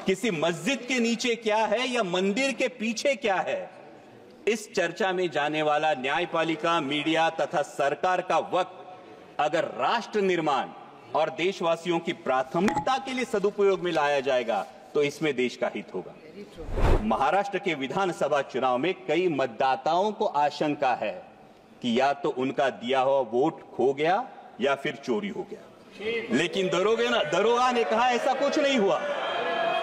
किसी मस्जिद के नीचे क्या है या मंदिर के पीछे क्या है, इस चर्चा में जाने वाला न्यायपालिका, मीडिया तथा सरकार का वक्त अगर राष्ट्र निर्माण और देशवासियों की प्राथमिकता के लिए सदुपयोग में लाया जाएगा तो इसमें देश का हित होगा। महाराष्ट्र के विधानसभा चुनाव में कई मतदाताओं को आशंका है कि या तो उनका दिया हुआ वोट खो गया या फिर चोरी हो गया, लेकिन दरोगा ने कहा ऐसा कुछ नहीं हुआ।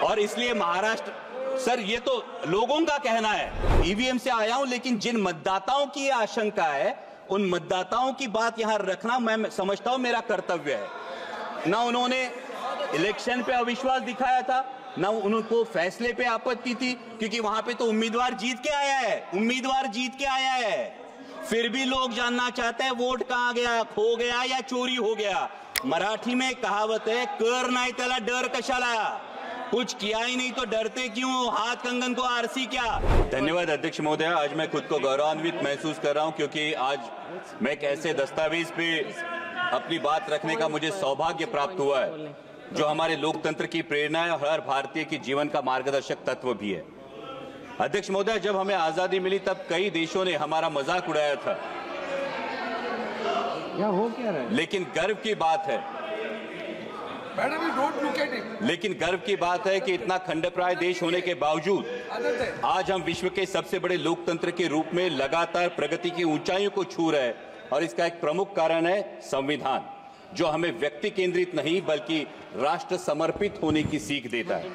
और इसलिए महाराष्ट्र, सर ये तो लोगों का कहना है, ईवीएम से आया हूं, लेकिन जिन मतदाताओं की यह आशंका है उन मतदाताओं की बात यहां रखना मैं समझता हूं मेरा कर्तव्य है। ना उन्होंने इलेक्शन पे अविश्वास दिखाया था, ना उनको फैसले पे आपत्ति थी, क्योंकि वहां पे तो उम्मीदवार जीत के आया है। फिर भी लोग जानना चाहते हैं वोट कहां गया, खो गया या चोरी हो गया। मराठी में कहावत है, कर नाही त्याला डर कशाला, कुछ किया ही नहीं तो डरते क्यों, हाथ कंगन को आरसी क्या। धन्यवाद अध्यक्ष महोदय, आज मैं खुद को गौरवान्वित महसूस कर रहा हूं क्योंकि आज मैं एक ऐसे दस्तावेज पे अपनी बात रखने का मुझे सौभाग्य प्राप्त हुआ है जो हमारे लोकतंत्र की प्रेरणा है और हर भारतीय के जीवन का मार्गदर्शक तत्व भी है। अध्यक्ष महोदय, जब हमें आजादी मिली तब कई देशों ने हमारा मजाक उड़ाया था, क्या हो क्या रहा है? लेकिन गर्व की बात है कि इतना खंडप्राय देश होने के बावजूद आज हम विश्व के सबसे बड़े लोकतंत्र के रूप में लगातार प्रगति की ऊंचाइयों को छू रहे हैं। और इसका एक प्रमुख कारण है संविधान, जो हमें व्यक्ति केंद्रित नहीं बल्कि राष्ट्र समर्पित होने की सीख देता है।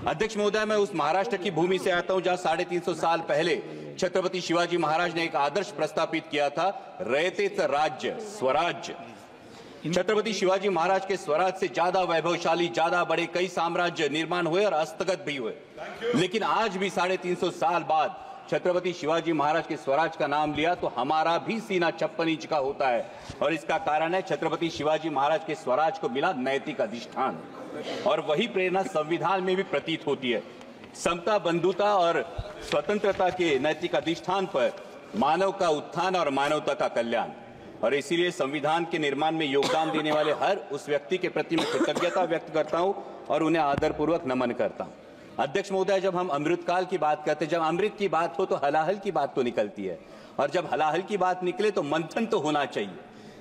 अध्यक्ष महोदय, मैं उस महाराष्ट्र की भूमि से आता हूं जहां 350 साल पहले छत्रपति शिवाजी महाराज ने एक आदर्श प्रस्तापित किया था, रयतेच राज्य स्वराज्य। छत्रपति शिवाजी महाराज के स्वराज से ज्यादा वैभवशाली, ज्यादा बड़े कई साम्राज्य निर्माण हुए और हस्तगत भी हुए, लेकिन आज भी 350 साल बाद छत्रपति शिवाजी महाराज के स्वराज का नाम लिया तो हमारा भी सीना 56 इंच का होता है। और इसका कारण है छत्रपति शिवाजी महाराज के स्वराज को मिला नैतिक अधिष्ठान, और वही प्रेरणा संविधान में भी प्रतीत होती है। समता, बंधुता और स्वतंत्रता के नैतिक अधिष्ठान पर मानव का उत्थान और मानवता का कल्याण। और इसीलिए संविधान के निर्माण में योगदान देने वाले हर उस व्यक्ति के प्रति मैं कृतज्ञता व्यक्त करता हूं और उन्हें आदरपूर्वक नमन करता हूं। अध्यक्ष महोदय, जब हम अमृतकाल की बात करते हैं, जब अमृत की बात हो तो हलाहल की बात तो निकलती है, और जब हलाहल की बात निकले तो मंथन तो होना चाहिए।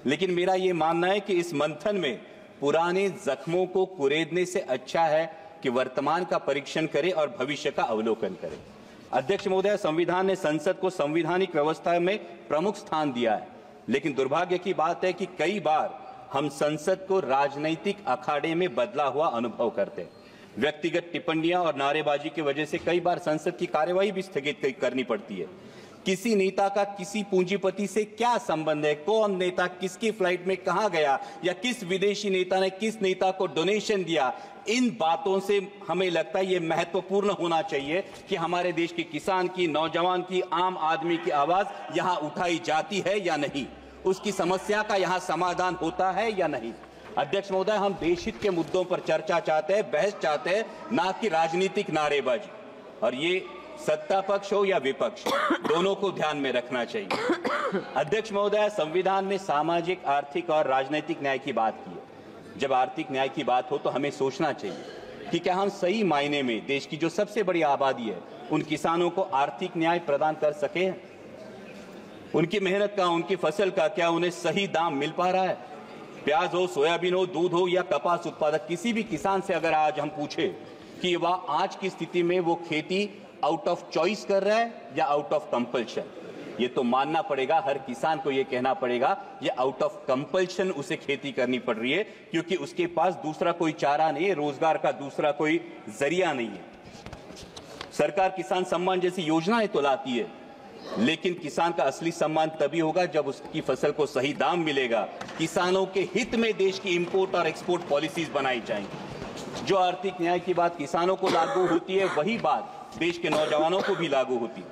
लेकिन मेरा ये मानना है कि इस मंथन में पुराने जख्मों को कुरेदने से अच्छा है कि वर्तमान का परीक्षण करें और भविष्य का अवलोकन करें। अध्यक्ष महोदय, संविधान ने संसद को संवैधानिक व्यवस्था में प्रमुख स्थान दिया है, लेकिन दुर्भाग्य की बात है कि कई बार हम संसद को राजनीतिक अखाड़े में बदला हुआ अनुभव करते हैं। व्यक्तिगत टिप्पणियां और नारेबाजी की वजह से कई बार संसद की कार्यवाही भी स्थगित करनी पड़ती है। किसी नेता का किसी पूंजीपति से क्या संबंध है, कौन नेता किसकी फ्लाइट में कहां गया, या किस विदेशी नेता ने किस नेता को डोनेशन दिया, इन बातों से हमें लगता है ये महत्वपूर्ण होना चाहिए कि हमारे देश के किसान की, नौजवान की, आम आदमी की आवाज यहां उठाई जाती है या नहीं, उसकी समस्या का यहां समाधान होता है या नहीं। अध्यक्ष महोदय, हम देशहित के मुद्दों पर चर्चा चाहते हैं, बहस चाहते हैं, ना कि राजनीतिक नारेबाजी। और ये सत्ता पक्ष हो या विपक्ष, दोनों को ध्यान में रखना चाहिए। अध्यक्ष महोदय, संविधान में सामाजिक, आर्थिक और राजनीतिक न्याय की बात की है। जब आर्थिक न्याय की बात हो तो हमें सोचना चाहिए कि क्या हम सही मायने में देश की जो सबसे बड़ी आबादी है उन किसानों को आर्थिक न्याय प्रदान कर सके। उनकी मेहनत का, उनकी फसल का क्या उन्हें सही दाम मिल पा रहा है। प्याज हो, सोयाबीन हो, दूध हो या कपास उत्पादक किसी भी किसान से अगर आज हम पूछे कि वह आज की स्थिति में वो खेती आउट ऑफ चॉइस कर रहा है या आउट ऑफ कंपल्शन, ये तो मानना पड़ेगा, हर किसान को ये कहना पड़ेगा ये आउट ऑफ कंपल्शन उसे खेती करनी पड़ रही है, क्योंकि उसके पास दूसरा कोई चारा नहीं है, रोजगार का दूसरा कोई जरिया नहीं है। सरकार किसान सम्मान जैसी योजनाएं तो लाती है, लेकिन किसान का असली सम्मान तभी होगा जब उसकी फसल को सही दाम मिलेगा। किसानों के हित में देश की इंपोर्ट और एक्सपोर्ट पॉलिसीज बनाई जाएंगी। जो आर्थिक न्याय की बात किसानों को लागू होती है, वही बात देश के नौजवानों को भी लागू होती है।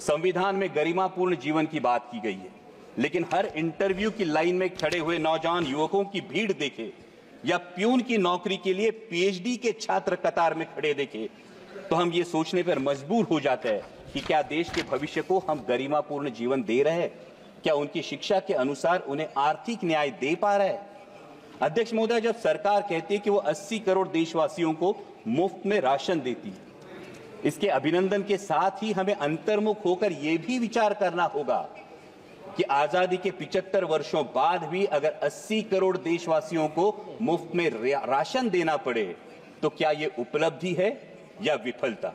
संविधान में गरिमापूर्ण जीवन की बात की गई है, लेकिन हर इंटरव्यू की लाइन में खड़े हुए नौजवान युवकों की भीड़ देखे या प्यून की नौकरी के लिए पीएचडी के छात्र कतार में खड़े देखे तो हम ये सोचने पर मजबूर हो जाते हैं कि क्या देश के भविष्य को हम गरिमापूर्ण जीवन दे रहे हैं, क्या उनकी शिक्षा के अनुसार उन्हें आर्थिक न्याय दे पा रहे हैं। अध्यक्ष महोदय, जब सरकार कहती है कि वो 80 करोड़ देशवासियों को मुफ्त में राशन देती है, इसके अभिनंदन के साथ ही हमें अंतर्मुख होकर यह भी विचार करना होगा कि आजादी के 75 वर्षों बाद भी अगर 80 करोड़ देशवासियों को मुफ्त में राशन देना पड़े तो क्या यह उपलब्धि है या विफलता?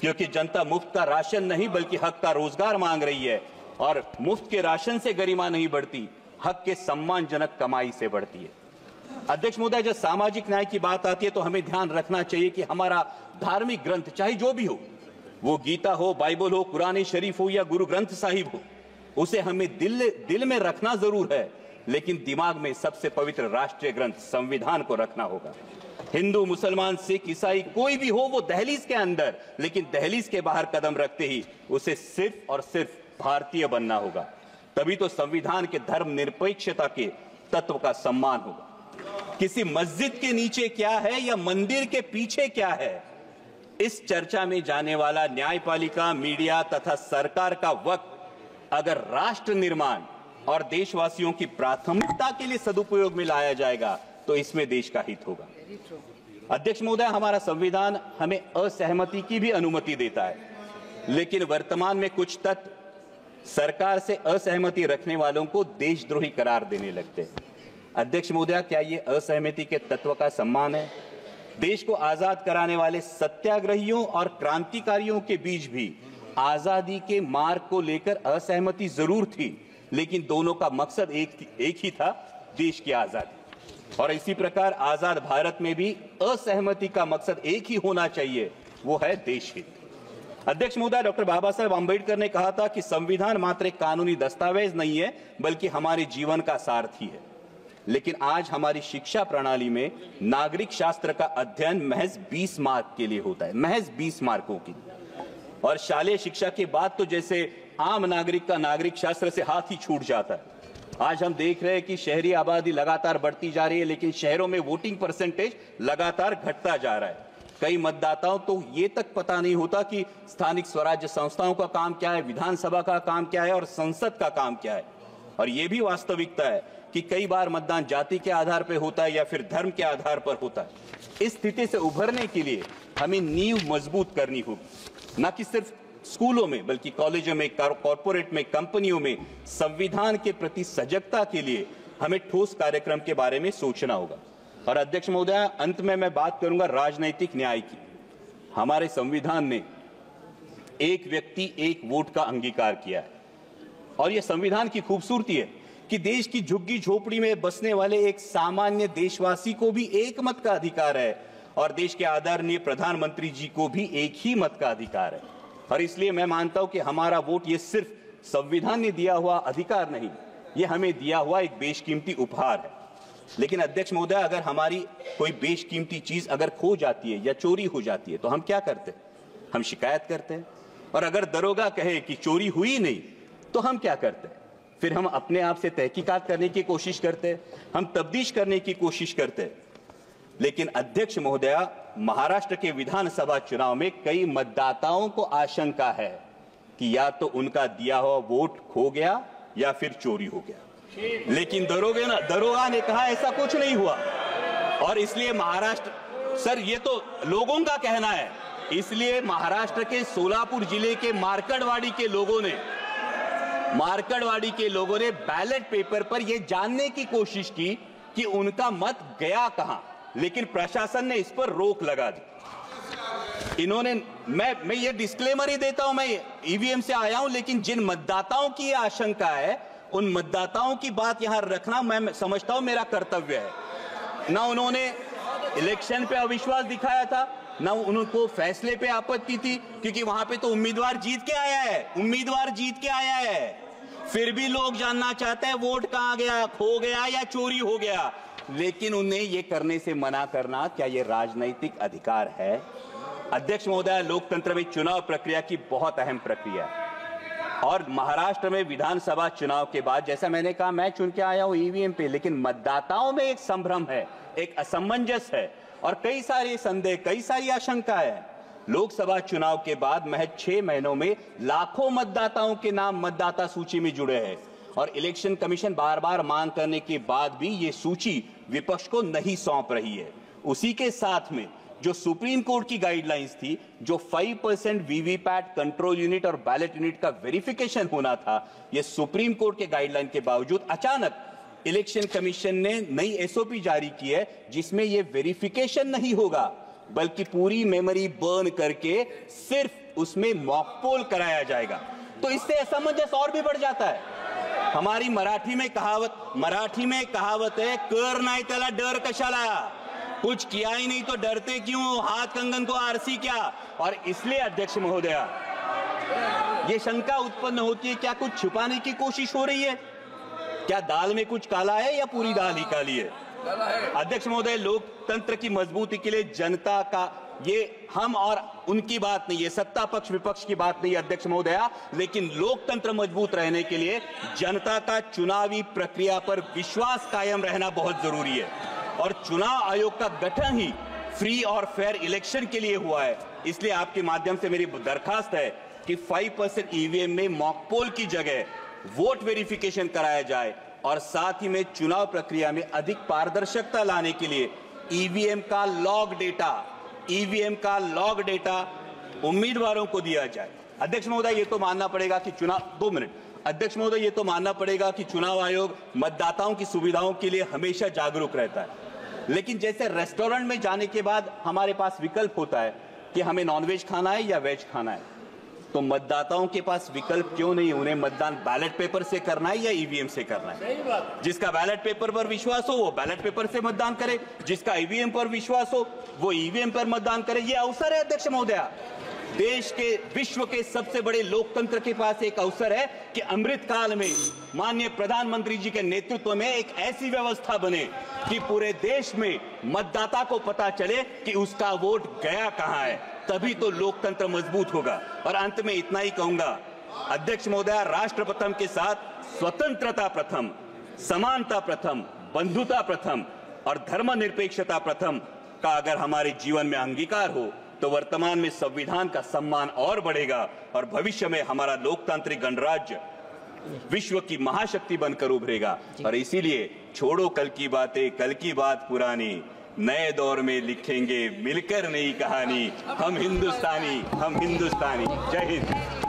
क्योंकि जनता मुफ्त का राशन नहीं बल्कि हक का रोजगार मांग रही है, और मुफ्त के राशन से गरिमा नहीं बढ़ती, हक के सम्मानजनक कमाई से बढ़ती है। अध्यक्ष महोदय, जब सामाजिक न्याय की बात आती है तो हमें ध्यान रखना चाहिए कि हमारा धार्मिक ग्रंथ चाहे जो भी हो, वो गीता हो, बाइबल हो, कुरान शरीफ हो या गुरु ग्रंथ साहिब हो, उसे हमें दिल में रखना जरूर है, लेकिन दिमाग में सबसे पवित्र राष्ट्रीय ग्रंथ संविधान को रखना होगा। हिंदू, मुसलमान, सिख, ईसाई कोई भी हो, वो दहलीज के अंदर, लेकिन दहलीज के बाहर कदम रखते ही उसे सिर्फ और सिर्फ भारतीय बनना होगा। तभी तो संविधान के धर्मनिरपेक्षता के तत्व का सम्मान होगा। किसी मस्जिद के नीचे क्या है या मंदिर के पीछे क्या है, इस चर्चा में जाने वाला न्यायपालिका, मीडिया तथा सरकार का वक्त अगर राष्ट्र निर्माण और देशवासियों की प्राथमिकता के लिए सदुपयोग में लाया जाएगा तो इसमें देश का हित होगा। अध्यक्ष महोदय, हमारा संविधान हमें असहमति की भी अनुमति देता है, लेकिन वर्तमान में कुछ तत्व सरकार से असहमति रखने वालों को देशद्रोही करार देने लगते हैं। अध्यक्ष महोदय, क्या ये असहमति के तत्व का सम्मान है? देश को आजाद कराने वाले सत्याग्रहियों और क्रांतिकारियों के बीच भी आजादी के मार्ग को लेकर असहमति जरूर थी, लेकिन दोनों का मकसद एक ही था, देश की आजादी। और इसी प्रकार आजाद भारत में भी असहमति का मकसद एक ही होना चाहिए, वो है देश हित। अध्यक्ष महोदय, डॉक्टर बाबा साहेब आंबेडकर ने कहा था कि संविधान मात्र एक कानूनी दस्तावेज नहीं है बल्कि हमारे जीवन का सारथी है। लेकिन आज हमारी शिक्षा प्रणाली में नागरिक शास्त्र का अध्ययन महज 20 मार्क के लिए होता है, महज 20 मार्कों की। और शालेय शिक्षा के बाद तो जैसे आम नागरिक का नागरिक शास्त्र से हाथ ही छूट जाता है। आज हम देख रहे हैं कि शहरी आबादी लगातार बढ़ती जा रही है, लेकिन शहरों में वोटिंग परसेंटेज लगातार घटता जा रहा है। कई मतदाताओं तो ये तक पता नहीं होता कि स्थानिक स्वराज्य संस्थाओं का काम क्या है, विधानसभा का काम क्या है और संसद का काम क्या है। और ये भी वास्तविकता है कि कई बार मतदान जाति के आधार पर होता है या फिर धर्म के आधार पर होता है। इस स्थिति से उभरने के लिए हमें नींव मजबूत करनी होगी, न कि सिर्फ स्कूलों में बल्कि कॉलेजों में, कॉर्पोरेट में, कंपनियों में संविधान के प्रति सजगता के लिए हमें ठोस कार्यक्रम के बारे में सोचना होगा। और अध्यक्ष महोदय, अंत में मैं बात करूंगा राजनीतिक न्याय की। हमारे संविधान ने एक व्यक्ति एक वोट का अंगीकार किया है, और यह संविधान की खूबसूरती है कि देश की झुग्गी झोपड़ी में बसने वाले एक सामान्य देशवासी को भी एक मत का अधिकार है, और देश के आदरणीय प्रधानमंत्री जी को भी एक ही मत का अधिकार है। और इसलिए मैं मानता हूं कि हमारा वोट ये सिर्फ संविधान ने दिया हुआ अधिकार नहीं, ये हमें दिया हुआ एक बेशकीमती उपहार है। लेकिन अध्यक्ष महोदय, अगर हमारी कोई बेशकीमती चीज अगर खो जाती है या चोरी हो जाती है तो हम क्या करते हैं? हम शिकायत करते हैं। और अगर दरोगा कहे कि चोरी हुई नहीं तो हम क्या करते हैं? फिर हम अपने आप से तहकीकात करने की कोशिश करते हैं, हम तफ्तीश करने की कोशिश करते हैं। लेकिन अध्यक्ष महोदया, महाराष्ट्र के विधानसभा चुनाव में कई मतदाताओं को आशंका है कि या तो उनका दिया हुआ वोट खो गया या फिर चोरी हो गया। लेकिन दरोगा ने कहा ऐसा कुछ नहीं हुआ। और इसलिए महाराष्ट्र, सर ये तो लोगों का कहना है, इसलिए महाराष्ट्र के सोलापुर जिले के मार्कड़वाड़ी के लोगों ने बैलेट पेपर पर यह जानने की कोशिश की कि उनका मत गया कहां, लेकिन प्रशासन ने इस पर रोक लगा दी। इन्होंने, मैं ये डिस्क्लेमर ही देता हूं, मैं ईवीएम से आया हूं, लेकिन जिन मतदाताओं की यह आशंका है उन मतदाताओं की बात यहां रखना मैं समझता हूं मेरा कर्तव्य है। ना उन्होंने इलेक्शन पे अविश्वास दिखाया था, ना उनको फैसले पे आपत्ति थी, क्योंकि वहां पे तो उम्मीदवार जीत के आया है। फिर भी लोग जानना चाहते हैं वोट कहां गया, खो गया या चोरी हो गया। लेकिन उन्हें यह करने से मना करना, क्या यह राजनीतिक अधिकार है? अध्यक्ष महोदय, लोकतंत्र में चुनाव प्रक्रिया की बहुत अहम प्रक्रिया है, और महाराष्ट्र में विधानसभा चुनाव के बाद, जैसा मैंने कहा, मैं चुन के आया हूं ईवीएम पे, लेकिन मतदाताओं में एक संभ्रम है, एक असमंजस है और कई सारे संदेह, कई सारी आशंका है। लोकसभा चुनाव के बाद महज 6 महीनों में लाखों मतदाताओं के नाम मतदाता सूची में जुड़े हैं, और इलेक्शन कमीशन बार बार मांग करने के बाद भी ये सूची विपक्ष को नहीं सौंप रही है। उसी के साथ में जो सुप्रीम कोर्ट की गाइडलाइंस थी, जो 5% वीवीपैट कंट्रोल यूनिट और बैलेट यूनिट का वेरिफिकेशन होना था, ये सुप्रीम कोर्ट के गाइडलाइन के बावजूद अचानक इलेक्शन कमीशन ने नई एसओपी जारी की है, जिसमें ये वेरिफिकेशन नहीं होगा बल्कि पूरी मेमोरी बर्न करके सिर्फ उसमें मॉक पोल कराया जाएगा। तो इससे असमंजस और भी बढ़ जाता है। हमारी मराठी में कहावत है, कर नाही त्याला डर कशाला, कुछ किया ही नहीं तो डरते क्यों, हाथ कंगन को आरसी क्या। और इसलिए अध्यक्ष महोदया, ये शंका उत्पन्न होती है, क्या कुछ छुपाने की कोशिश हो रही है? क्या दाल में कुछ काला है या पूरी दाल ही काली है? अध्यक्ष महोदय, लोकतंत्र की मजबूती के लिए जनता का, ये हम और उनकी बात नहीं, ये सत्ता पक्ष विपक्ष की बात नहीं अध्यक्ष महोदया, लेकिन लोकतंत्र मजबूत रहने के लिए जनता का चुनावी प्रक्रिया पर विश्वास कायम रहना बहुत जरूरी है। और चुनाव आयोग का गठन ही फ्री और फेयर इलेक्शन के लिए हुआ है। इसलिए आपके माध्यम से मेरी दरखास्त है कि 5% ईवीएम में मॉक पोल की जगह वोट वेरिफिकेशन कराया जाए और साथ ही में चुनाव प्रक्रिया में अधिक पारदर्शिता लाने के लिए ईवीएम का लॉग डेटा उम्मीदवारों को दिया जाए। अध्यक्ष महोदय, ये तो मानना पड़ेगा कि चुनाव आयोग मतदाताओं की सुविधाओं के लिए हमेशा जागरूक रहता है, लेकिन जैसे रेस्टोरेंट में जाने के बाद हमारे पास विकल्प होता है कि हमें नॉनवेज खाना है या वेज खाना है, तो मतदाताओं के पास विकल्प क्यों नहीं? उन्हें मतदान बैलेट पेपर से करना है या ईवीएम से करना है? जिसका बैलेट पेपर पर विश्वास हो वो बैलेट पेपर से मतदान करे, जिसका ईवीएम पर विश्वास हो वो ईवीएम पर मतदान करे। ये अवसर है अध्यक्ष महोदया, देश के, विश्व के सबसे बड़े लोकतंत्र के पास एक अवसर है कि अमृत काल में माननीय प्रधानमंत्री जी के नेतृत्व में एक ऐसी व्यवस्था बने कि पूरे देश में मतदाता को पता चले कि उसका वोट गया कहां है, तभी तो लोकतंत्र मजबूत होगा। और अंत में इतना ही कहूंगा अध्यक्ष महोदया, राष्ट्र प्रथम के साथ स्वतंत्रता प्रथम, समानता प्रथम, बंधुता प्रथम और धर्मनिरपेक्षता प्रथम का अगर हमारे जीवन में अंगीकार हो तो वर्तमान में संविधान का सम्मान और बढ़ेगा और भविष्य में हमारा लोकतांत्रिक गणराज्य विश्व की महाशक्ति बनकर उभरेगा। और इसीलिए छोड़ो कल की बातें, कल की बात पुरानी, नए दौर में लिखेंगे मिलकर नई कहानी, हम हिंदुस्तानी। जय हिंद।